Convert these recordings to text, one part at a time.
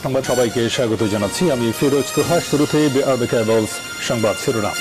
সংবাদ সবাইকে স্বাগত জানাচ্ছি। আমি ফিরোজ তোহা। শুরুতে সংবাদ শিরোনাম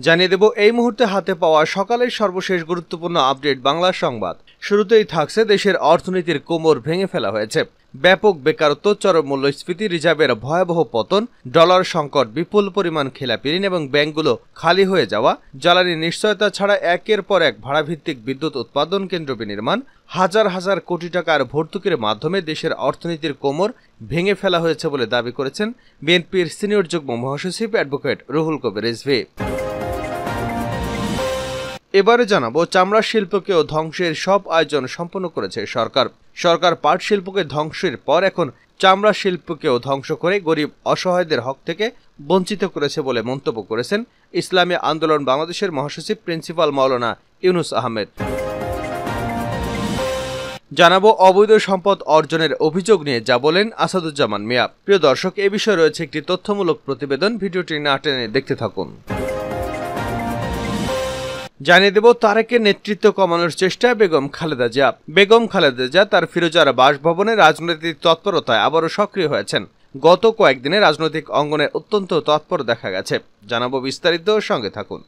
জানিয়ে দেব এই মুহূর্তে হাতে পাওয়া সকালের সর্বশেষ গুরুত্বপূর্ণ আপডেট বাংলা সংবাদ। শুরুতেই থাকছে দেশের অর্থনীতির কোমর ভেঙে ফেলা হয়েছে। ব্যাপক বেকারত্ব, চরম মূল্যস্ফীতি, রিজার্ভের ভয়াবহ পতন, ডলার সংকট, বিপুল পরিমাণ খেলাপি ঋণ এবং ব্যাংকগুলো খালি হয়ে যাওয়া, জ্বালানি নিশ্চয়তা ছাড়া একের পর এক ভাড়াভিত্তিক বিদ্যুৎ উৎপাদন কেন্দ্র বিনির্মাণ, হাজার হাজার কোটি টাকার ভর্তুকির মাধ্যমে দেশের অর্থনীতির কোমর ভেঙে ফেলা হয়েছে বলে দাবি করেছেন বিএনপির সিনিয়র যুগ্ম মহাসচিব অ্যাডভোকেট রুহুল কবির রিজভী। এবারে জানাবো, চামড়া শিল্পকেও ধ্বংসের সব আয়োজন সম্পন্ন করেছে সরকার। সরকার পাট শিল্পকে ধ্বংসের পর এখন চামড়া শিল্পকেও ধ্বংস করে গরিব অসহায়দের হক থেকে বঞ্চিত করেছে বলে মন্তব্য করেছেন ইসলামী আন্দোলন বাংলাদেশের মহাসচিব প্রিন্সিপাল মাওলানা ইউনুস আহমেদ। জানাবো অবৈধ সম্পদ অর্জনের অভিযোগ নিয়ে যা বলেন আসাদুজ্জামান মিয়া। প্রিয় দর্শক, এ বিষয়ে রয়েছে একটি তথ্যমূলক প্রতিবেদন, ভিডিওটি না টেনে দেখতে থাকুন। জানিয়ে দেব, তারেকের নেতৃত্ব কমানোর চেষ্টায় বেগম খালেদা জিয়া। বেগম খালেদা জিয়া তার ফিরোজার বাসভবনে রাজনৈতিক তৎপরতায় আবারও সক্রিয় হয়েছেন। গত কয়েকদিনে রাজনৈতিক অঙ্গনে অত্যন্ত তৎপর দেখা গেছে। জানাবো বিস্তারিত, সঙ্গে থাকুন।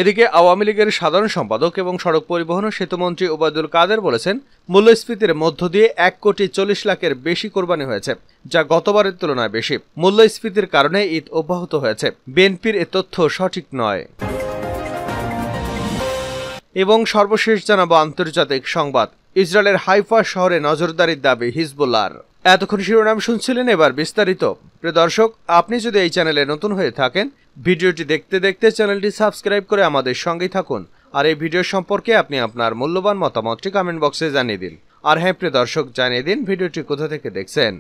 এদিকে আওয়ামী লীগের সাধারণ সম্পাদক এবং সড়ক পরিবহন ও সেতুমন্ত্রী ওবায়দুল কাদের বলেছেন, মূল্যস্ফীতির মধ্য দিয়ে 1,40,00,000-এর বেশি কোরবানি হয়েছে, যা গতবারের তুলনায় বেশি। মূল্যস্ফীতির কারণে ঈদ অব্যাহত হয়েছে। বিএনপির এ তথ্য সঠিক নয়। এবং সর্বশেষ জানাবো আন্তর্জাতিক সংবাদ। ইসরায়েলের হাইফা শহরে নজরদারির দাবি হিজবুল্লাহর। এতক্ষণ শিরোনাম শুনছিলেন, এবার বিস্তারিত। প্রিয় দর্শক, আপনি যদি এই চ্যানেলে নতুন হয়ে থাকেন, ভিডিওটি দেখতে দেখতে চ্যানেলটি সাবস্ক্রাইব করে আমাদের সঙ্গেই থাকুন। আর এই ভিডিও সম্পর্কে আপনি আপনার মূল্যবান মতামতটি কমেন্ট বক্সে জানিয়ে দিন। আর হ্যাঁ প্রিয় দর্শক, জানিয়ে দিন ভিডিওটি কোথা থেকে দেখছেন।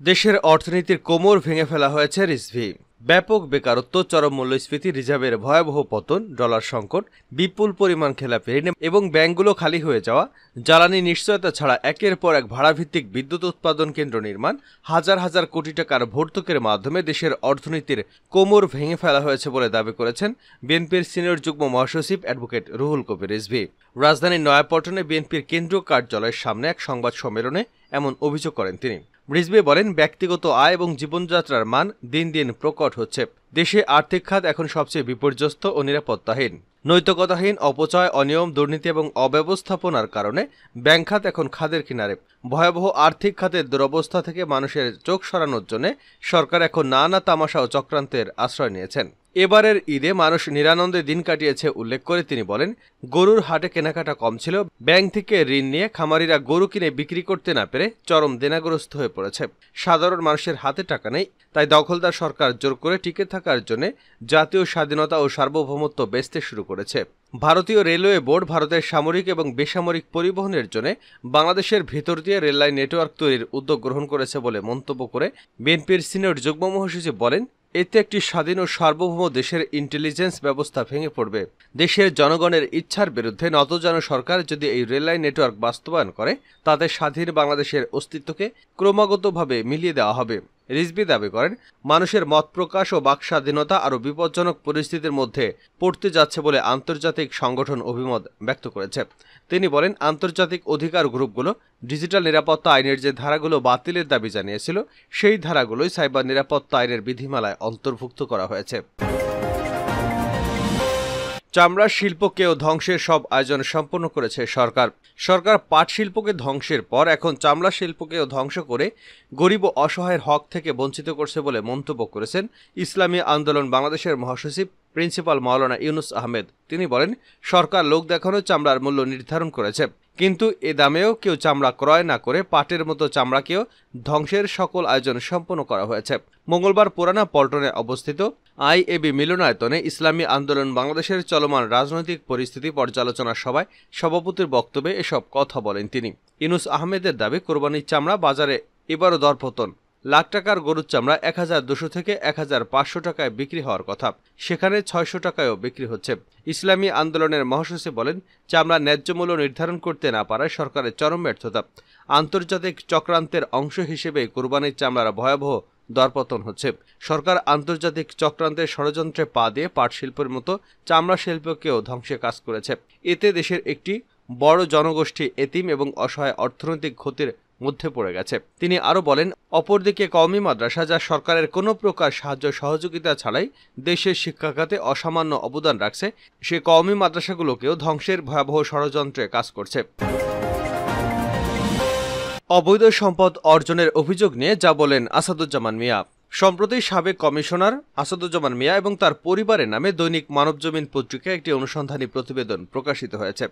দেশের অর্থনীতির কোমর ভেঙে ফেলা হয়েছে রিজভী। ব্যাপক বেকারত্ব, চরম মূল্যস্ফীতি, রিজার্ভের ভয়াবহ পতন, ডলার সংকট, বিপুল পরিমাণ খেলাপি ঋণ এবং ব্যাংকগুলো খালি হয়ে যাওয়া, জ্বালানি নিশ্চয়তা ছাড়া একের পর এক ভাড়াভিত্তিক বিদ্যুৎ উৎপাদন কেন্দ্র নির্মাণ, হাজার হাজার কোটি টাকার ভর্তুকির মাধ্যমে দেশের অর্থনীতির কোমর ভেঙে ফেলা হয়েছে বলে দাবি করেছেন বিএনপির সিনিয়র যুগ্ম মহাসচিব অ্যাডভোকেট রুহুল কবির রিজভী। রাজধানীর নয়াপল্টনে বিএনপির কেন্দ্রীয় কার্যালয়ের সামনে এক সংবাদ সম্মেলনে এমন অভিযোগ করেন তিনি। রিজভী বলেন, ব্যক্তিগত আয় এবং জীবনযাত্রার মান দিন দিন প্রকট হচ্ছে। দেশে আর্থিক খাত এখন সবচেয়ে বিপর্যস্ত ও নিরাপত্তাহীন। নৈতিকতাহীন, অপচয়, অনিয়ম, দুর্নীতি এবং অব্যবস্থাপনার কারণে ব্যাংক খাত এখন খাদের কিনারে। ভয়াবহ আর্থিক খাতের দুরবস্থা থেকে মানুষের চোখ সরানোর জন্য সরকার এখন নানা তামাশা ও চক্রান্তের আশ্রয় নিয়েছেন। এবারের ঈদে মানুষ নিরানন্দে দিন কাটিয়েছে উল্লেখ করে তিনি বলেন, গরুর হাটে কেনাকাটা কম ছিল। ব্যাংক থেকে ঋণ নিয়ে খামারিরা গরু কিনে বিক্রি করতে না পেরে চরম দেনাগ্রস্ত হয়ে পড়েছে। সাধারণ মানুষের হাতে টাকা নেই, তাই দখলদার সরকার জোর করে টিকে থাকার জন্য জাতীয় স্বাধীনতা ও সার্বভৌমত্ব বেচতে শুরু করেছে। ভারতীয় রেলওয়ে বোর্ড ভারতের সামরিক এবং বেসামরিক পরিবহনের জন্য বাংলাদেশের ভেতর দিয়ে রেললাইন নেটওয়ার্ক তৈরির উদ্যোগ গ্রহণ করেছে বলে মন্তব্য করে বিএনপির সিনিয়র যুগ্ম মহাসচিব বলেন, এতে একটি স্বাধীন ও সার্বভৌম দেশের ইন্টেলিজেন্স ব্যবস্থা ভেঙে পড়বে। দেশের জনগণের ইচ্ছার বিরুদ্ধে নতজানু সরকার যদি এই রেললাইন নেটওয়ার্ক বাস্তবায়ন করে, তাতে স্বাধীন বাংলাদেশের অস্তিত্বকে ক্রমাগতভাবে মিলিয়ে দেওয়া হবে। রিজভী দাবি করেন, মানুষের মত প্রকাশ ও বাক স্বাধীনতা আরও বিপজ্জনক পরিস্থিতির মধ্যে পড়তে যাচ্ছে বলে আন্তর্জাতিক সংগঠন অভিমত ব্যক্ত করেছে। তিনি বলেন, আন্তর্জাতিক অধিকার গ্রুপগুলো ডিজিটাল নিরাপত্তা আইনের যে ধারাগুলো বাতিলের দাবি জানিয়েছিল, সেই ধারাগুলোই সাইবার নিরাপত্তা আইনের বিধিমালায় অন্তর্ভুক্ত করা হয়েছে। চামড়া শিল্পকেও ধ্বংসের সব আয়োজন সম্পন্ন করেছে সরকার। সরকার পাট শিল্পকে ধ্বংসের পর এখন চামড়া শিল্পকেও ধ্বংস করে গরিব ও অসহায়ের হক থেকে বঞ্চিত করছে বলে মন্তব্য করেছেন ইসলামী আন্দোলন বাংলাদেশের মহাসচিব প্রিন্সিপাল মাওলানা ইউনুস আহমেদ। তিনি বলেন, সরকার লোক দেখানো চামড়ার মূল্য নির্ধারণ করেছে, কিন্তু এ দামেও কেউ চামড়া ক্রয় না করে পাটের মতো চামড়াকেও ধ্বংসের সকল আয়োজন সম্পন্ন করা হয়েছে। মঙ্গলবার পুরানা পল্টনে অবস্থিত আইএবি মিলনায়তনে ইসলামী আন্দোলন বাংলাদেশের চলমান রাজনৈতিক পরিস্থিতি পর্যালোচনা সভায় সভাপতির বক্তব্যে এসব কথা বলেন তিনি। ইউনুস আহমেদের দাবি, কোরবানির চামড়া বাজারে এবারও দরপতন। লাখ টাকার গরুর চামড়া 1,200 থেকে 1,500 টাকায় বিক্রি হওয়ার কথা, সেখানে 600 টাকায়ও বিক্রি হচ্ছে। ইসলামী আন্দোলনের মহাসচিব বলেন, চামড়া ন্যায্য মূল্য নির্ধারণ করতে না পারায় সরকারের চরম ব্যর্থতা। আন্তর্জাতিক চক্রান্তের অংশ হিসেবে কোরবানির চামড়ার ভয়াবহ দরপতন হচ্ছে। সরকার আন্তর্জাতিক চক্রান্তের ষড়যন্ত্রে পা দিয়ে পাট শিল্পের মতো চামড়া শিল্পকেও ধ্বংসে কাজ করেছে। এতে দেশের একটি বড় জনগোষ্ঠী এতিম এবং অসহায় অর্থনৈতিক ক্ষতির মধ্যে পড়ে গেছে। তিনি আরও বলেন, অপরদিকে কওমি মাদ্রাসা, যা সরকারের কোনো প্রকার সাহায্য সহযোগিতা ছাড়াই দেশের শিক্ষা খাতে অসামান্য অবদান রাখছে, সে কওমি মাদ্রাসাগুলোকেও ধ্বংসের ভয়াবহ ষড়যন্ত্রে কাজ করছে। অবৈধ সম্পদ অর্জনের অভিযোগ নিয়ে যা বলেন আসাদুজ্জামান মিয়া। সম্প্রতি সাবেক কমিশনার আসাদুজ্জামান মিয়া এবং তার পরিবারের নামে দৈনিক মানবজমিন পত্রিকায় একটি অনুসন্ধানী প্রতিবেদন প্রকাশিত হয়েছে।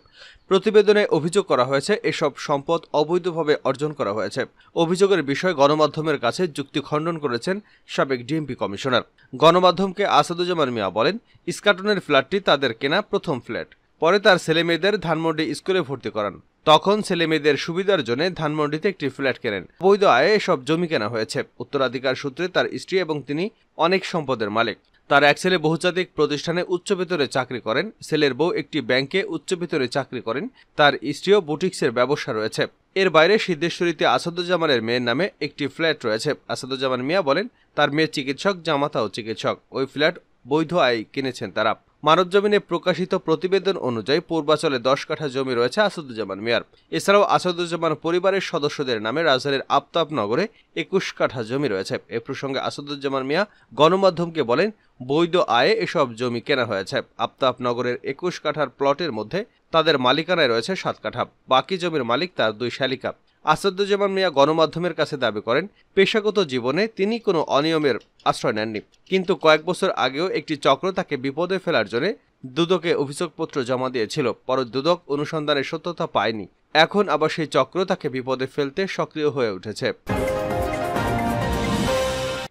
প্রতিবেদনে অভিযোগ করা হয়েছে এসব সম্পদ অবৈধভাবে অর্জন করা হয়েছে। অভিযোগের বিষয়ে গণমাধ্যমের কাছে যুক্তি খণ্ডন করেছেন সাবেক ডিএমপি কমিশনার। গণমাধ্যমকে আসাদুজ্জামান মিয়া বলেন, ইস্কাটনের ফ্ল্যাটটি তাদের কেনা প্রথম ফ্ল্যাট। পরে তার ছেলেমেয়েদের ধানমন্ডি স্কুলে ভর্তি করান। তখন ছেলেমেয়েদের সুবিধার জন্য ধানমন্ডিতে একটি ফ্ল্যাট কেনেন। বৈধ আয়ে এসব জমি কেনা হয়েছে। উত্তরাধিকার সূত্রে তার স্ত্রী এবং তিনি অনেক সম্পদের মালিক। তার এক ছেলে বহুজাতিক প্রতিষ্ঠানে উচ্চ বেতনে চাকরি করেন। ছেলের বউ একটি ব্যাংকে উচ্চ বেতনে চাকরি করেন। তার স্ত্রীও বুটিক্সের ব্যবসা রয়েছে। এর বাইরে সিদ্ধেশ্বরীতে আসাদুজ্জামানের মেয়ের নামে একটি ফ্ল্যাট রয়েছে। আসাদুজ্জামান মিয়া বলেন, তার মেয়ে চিকিৎসক, জামাতাও চিকিৎসক। ওই ফ্ল্যাট বৈধ আয়ে কিনেছেন তারা। মানবজমিনে প্রকাশিত প্রতিবেদন অনুযায়ী পূর্বাচলে 10 কাঠা জমি রয়েছে আসাদুজ্জামান মিয়ার। এছাড়াও আসাদুজ্জামান পরিবারের সদস্যদের নামে রাজধানীর আফতাবনগরে 21 কাঠা জমি রয়েছে। এ প্রসঙ্গে আসাদুজ্জামান মিয়া গণমাধ্যমকে বলেন, বৈধ আয়ে এসব জমি কেনা হয়েছে। আফতাবনগরের 21 কাঠার প্লটের মধ্যে তাদের মালিকানায় রয়েছে 7 কাঠা। বাকি জমির মালিক তার 2 শালিকা। আসাদুজ্জামান মিয়া গণমাধ্যমের কাছে দাবি করেন, পেশাগত জীবনে তিনি কোনো অনিয়মের আশ্রয় নেননি, কিন্তু কয়েক বছর আগেও একটি চক্র তাকে বিপদে ফেলার জন্য দুদকে অভিযোগপত্র জমা দিয়েছিল। পরে দুদক অনুসন্ধানের সত্যতা পায়নি। এখন আবার সেই চক্র তাকে বিপদে ফেলতে সক্রিয় হয়ে উঠেছে।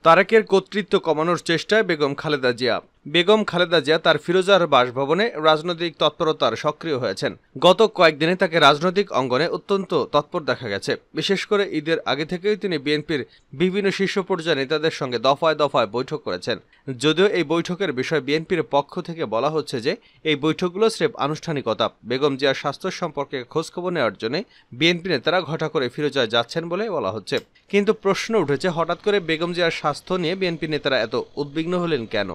তারেকের কর্তৃত্ব কমানোর চেষ্টায় বেগম খালেদা জিয়া। বেগম খালেদা জিয়া তার ফিরোজার বাসভবনে রাজনৈতিক তৎপরতার সক্রিয় হয়েছেন। গত কয়েকদিনে তাকে রাজনৈতিক অঙ্গনে অত্যন্ত তৎপর দেখা গেছে। বিশেষ করে ঈদের আগে থেকেই তিনি বিএনপির বিভিন্ন শীর্ষ পর্যায়ের নেতাদের সঙ্গে দফায় দফায় বৈঠক করেছেন। যদিও এই বৈঠকের বিষয় বিএনপির পক্ষ থেকে বলা হচ্ছে যে এই বৈঠকগুলো স্রেফ আনুষ্ঠানিকতা। বেগম জিয়ার স্বাস্থ্য সম্পর্কে খোঁজখবর নেওয়ার জন্য বিএনপি নেতারা ঘটা করে ফিরোজায় যাচ্ছেন বলে বলা হচ্ছে। কিন্তু প্রশ্ন উঠেছে, হঠাৎ করে বেগম জিয়ার স্বাস্থ্য নিয়ে বিএনপি নেতারা এত উদ্বিগ্ন হলেন কেন?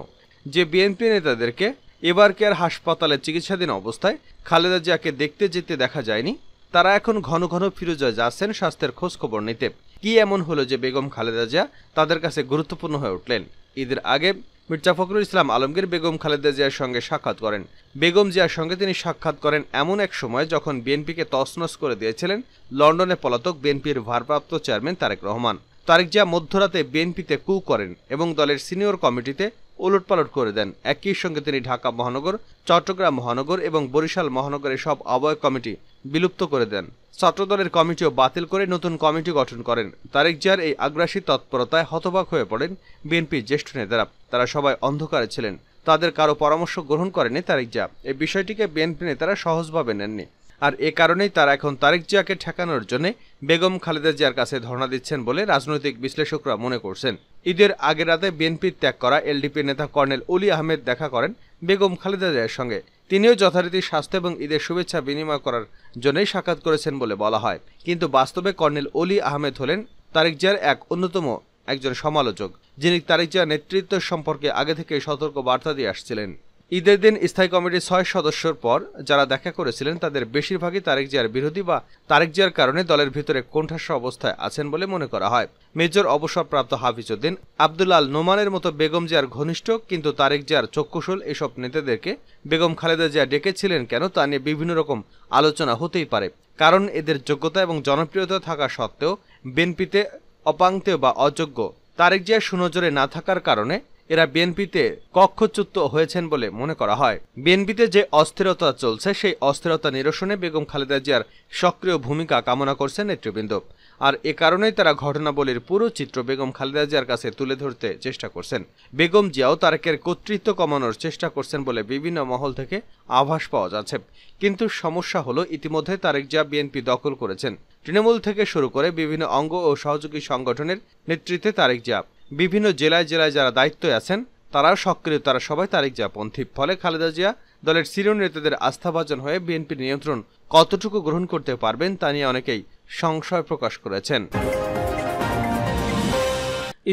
যে বিএনপি নেতাদেরকে এবার কেয়ার হাসপাতালে চিকিৎসাধীন অবস্থায় খালেদা জিয়াকে দেখতে যেতে দেখা যায়নি, তারা এখন ঘন ঘন ফিরোজায় যাচ্ছেন স্বাস্থ্যের খোঁজ খবর নিতে। কি এমন হলো যে বেগম খালেদা জিয়া তাদের কাছে গুরুত্বপূর্ণ হয়ে উঠলেন? ঈদের আগে মির্জা ফখরুল ইসলাম আলমগীর বেগম খালেদা জিয়ার সঙ্গে সাক্ষাৎ করেন। বেগম জিয়ার সঙ্গে তিনি সাক্ষাৎ করেন এমন এক সময় যখন বিএনপিকে তছনছ করে দিয়েছিলেন লন্ডনে পলাতক বিএনপির ভারপ্রাপ্ত চেয়ারম্যান তারেক রহমান। তারেক জিয়া মধ্যরাতে বিএনপিতে কু করেন এবং দলের সিনিয়র কমিটিতে ওলটপালট করে দেন। একই সঙ্গে তিনি ঢাকা মহানগর, চট্টগ্রাম মহানগর এবং বরিশাল মহানগরের সব আহ্বায়ক কমিটি বিলুপ্ত করে দেন। ছাত্রদলের কমিটিও বাতিল করে নতুন কমিটি গঠন করেন। তারেক জিয়ার এই আগ্রাসী তৎপরতায় হতবাক হয়ে পড়েন বিএনপির জ্যেষ্ঠ নেতারা। তারা সবাই অন্ধকারে ছিলেন। তাদের কারো পরামর্শ গ্রহণ করেনি তারেক জিয়া। এই বিষয়টিকে বিএনপি নেতারা সহজভাবে নেননি। আর এ কারণেই তারা এখন তারেক জিয়াকে ঠেকানোর জন্য বেগম খালেদা জিয়ার কাছে ধর্ণা দিচ্ছেন বলে রাজনৈতিক বিশ্লেষকরা মনে করছেন। ঈদের আগের রাতে বিএনপি ত্যাগ করা এলডিপি নেতা কর্নেল অলি আহমেদ দেখা করেন বেগম খালেদা জিয়ার সঙ্গে। তিনিও যথারীতি স্বাস্থ্য এবং ঈদের শুভেচ্ছা বিনিময় করার জন্যই সাক্ষাৎ করেছেন বলে বলা হয়। কিন্তু বাস্তবে কর্নেল অলি আহমেদ হলেন তারেক জিয়ার এক অন্যতম একজন সমালোচক, যিনি তারেক জিয়ার নেতৃত্ব সম্পর্কে আগে থেকে সতর্ক বার্তা দিয়ে আসছিলেন। ঈদের দিন স্থায়ী কমিটির 6 সদস্যর পর যারা দেখা করেছিলেন তাদের বেশিরভাগই তারেক জিয়ার বিরোধী বা তারেক জিয়ার কারণে দলের ভিতরে কোণঠাসা অবস্থায় আছেন বলে মনে করা হয়। মেজর অবসরপ্রাপ্ত হাফিজ উদ্দিন, আব্দুল আল নোমানের মতো বেগম জিয়ার ঘনিষ্ঠ কিন্তু তারেক জিয়ার চক্ষুশূল এসব নেতাদেরকে বেগম খালেদা জিয়া ডেকেছিলেন কেন তা নিয়ে বিভিন্ন রকম আলোচনা হতেই পারে। কারণ এদের যোগ্যতা এবং জনপ্রিয়তা থাকা সত্ত্বেও বিএনপিতে অপাংক্তেয় বা অযোগ্য। তারেক জিয়ার সুনজরে না থাকার কারণে এরা বিএনপিতে কক্ষচ্যুত হয়েছেন বলে মনে করা হয়। বিএনপিতে যে অস্থিরতা চলছে সেই অস্থিরতা নিরসনে বেগম খালেদা জিয়ার সক্রিয় ভূমিকা কামনা করছেন নেতৃবৃন্দ। আর এ কারণেই তারা ঘটনাবলীর পুরো চিত্র বেগম খালেদা জিয়ার কাছে তুলে ধরতে চেষ্টা করছেন। বেগম জিয়াও তারেকের কর্তৃত্ব কমানোর চেষ্টা করছেন বলে বিভিন্ন মহল থেকে আভাস পাওয়া যাচ্ছে। কিন্তু সমস্যা হলো ইতিমধ্যে তারেক জিয়া বিএনপি দখল করেছেন। তৃণমূল থেকে শুরু করে বিভিন্ন অঙ্গ ও সহযোগী সংগঠনের নেতৃত্বে তারেক জিয়া, বিভিন্ন জেলায় জেলায় যারা দায়িত্বে আছেন তারাও সক্রিয়, তারা সবাই তারেক জিয়া পন্থী। ফলে খালেদা জিয়া দলের সিনিয়র নেতাদের আস্থাভাজন হয়ে বিএনপির নিয়ন্ত্রণ কতটুকু গ্রহণ করতে পারবেন তা নিয়ে অনেকেই সংশয় প্রকাশ করেছেন।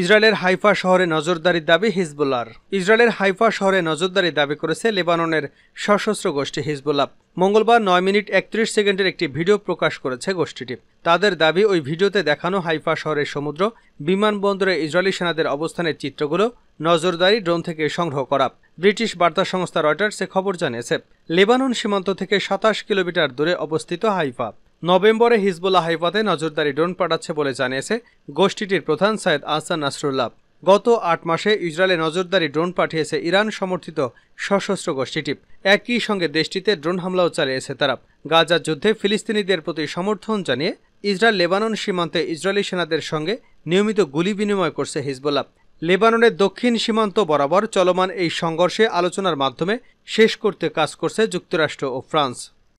ইসরায়েলের হাইফা শহরে নজরদারির দাবি হিজবুল্লাহর। ইসরায়েলের হাইফা শহরে নজরদারি দাবি করেছে লেবাননের সশস্ত্র গোষ্ঠী হিজবুল্লাহ। মঙ্গলবার 9 মিনিট 31 সেকেন্ডের একটি ভিডিও প্রকাশ করেছে গোষ্ঠীটি। তাদের দাবি, ওই ভিডিওতে দেখানো হাইফা শহরের সমুদ্র, বিমানবন্দরে ইসরায়েলি সেনাদের অবস্থানের চিত্রগুলো নজরদারি ড্রোন থেকে সংগ্রহ করা। ব্রিটিশ বার্তা সংস্থা রয়টার্স খবর জানিয়েছে, লেবানন সীমান্ত থেকে 27 কিলোমিটার দূরে অবস্থিত হাইফা। নভেম্বরে হিজবুল্লাহ হাইফাতে নজরদারি ড্রোন পাঠাচ্ছে বলে জানিয়েছে গোষ্ঠীটির প্রধান সৈয়দ আহসান নাসরুল্লাহ। গত 8 মাসে ইসরায়েলে নজরদারি ড্রোন পাঠিয়েছে ইরান সমর্থিত সশস্ত্র গোষ্ঠীটি। একই সঙ্গে দেশটিতে ড্রোন হামলাও চালিয়েছে তারা। গাজার যুদ্ধে ফিলিস্তিনিদের প্রতি সমর্থন জানিয়ে ইসরায়েল লেবানন সীমান্তে ইসরায়েলি সেনাদের সঙ্গে নিয়মিত গুলি বিনিময় করছে হিজবুল্লাহ। লেবাননের দক্ষিণ সীমান্ত বরাবর চলমান এই সংঘর্ষে আলোচনার মাধ্যমে শেষ করতে কাজ করছে যুক্তরাষ্ট্র ও ফ্রান্স।